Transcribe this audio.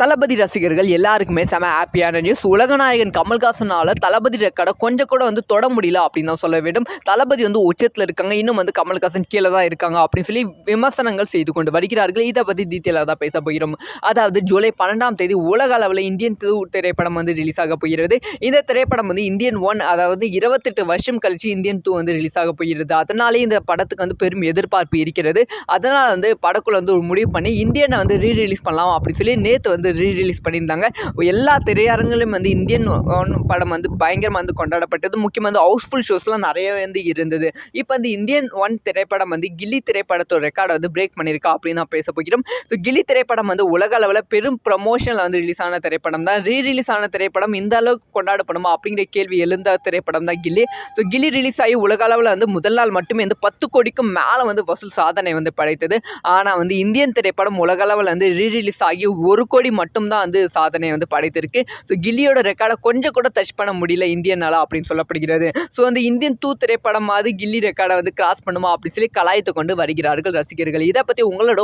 தளபதி ரசிகர்கள் எல்லாருக்குமே செம ஹாப்பியான நியூஸ். உலகநாயகன் கமல்ஹாசனால தளபதி ரெக்கார்டை கொஞ்சம் கூட தொட முடியல அப்படின்னு தான் சொல்ல வேண்டும். தளபதி உச்சத்தில் இருக்காங்க, இன்னும் கமல்ஹாசன் கீழே தான் இருக்காங்க அப்படின்னு சொல்லி விமர்சனங்கள் செய்து கொண்டு வருகிறார்கள். இதை பற்றி டீட்டெயிலாக தான் பேச போகிறோம். அதாவது ஜூலை 12ஆம் தேதி உலக அளவில் இந்தியன் 2 திரைப்படம் ரிலீஸ் ஆக போகிறது. இந்த திரைப்படம் இந்தியன் 1, அதாவது 28 வருஷம் கழிச்சு இந்தியன் 2 ரிலீஸ் ஆக போகிறது. அதனாலே இந்த படத்துக்கு பெரும் எதிர்பார்ப்பு இருக்கிறது. அதனால் படக்குள்ள ஒரு முடிவு பண்ணி இந்தியனை ரீரிலீஸ் பண்ணலாம் அப்படின்னு சொல்லி நேற்று ரீரிலீஸ் பண்ணியிருந்தாங்க. எல்லா திரையரங்கிலும் இந்தியன் படம் பயங்கரமாக கொண்டாடப்பட்டது. முக்கியமாக ஹவுஸ்ஃபுல் ஷோஸ்லாம் நிறைய இருந்தது. இப்போ இந்தியன் 1 திரைப்படம் கில்லி திரைப்படத்தோட ரெக்கார்டை பிரேக் பண்ணியிருக்கா அப்படின்னு நான் பேச போகிறோம். ஸோ கில்லி திரைப்படம் உலக அளவில் பெரும் ப்ரமோஷனில் ரிலீஸ் ஆன திரைப்படம் தான். ரீரிலீஸ் ஆன திரைப்படம் இந்த அளவுக்கு கொண்டாடப்படுமா அப்படிங்கிற கேள்வி எழுந்த திரைப்படம் தான் கில்லி. ஸோ கில்லி ரிலீஸ் ஆகி உலக அளவில் முதல் நாள் மட்டுமே 10 கோடிக்கும் மேலே வசூல் சாதனை படைத்தது. ஆனால் இந்தியன் திரைப்படம் உலக அளவில் ரீரிலீஸ் ஆகி 1 கோடி மட்டும்தான் சாதனை படைத்திருக்கு. ஸோ கில்லியோட ரெக்கார்டை கொஞ்சம் கூட டச் பண்ண முடியல இந்தியனால அப்படின்னு சொல்லப்படுகிறது. ஸோ இந்தியன் 2 திரைப்படம் கில்லி ரெக்கார்டை கிராஸ் பண்ணுமா அப்படின்னு சொல்லி கலாய்த்து கொண்டு வருகிறார்கள் ரசிகர்கள். இதை பற்றி உங்களோட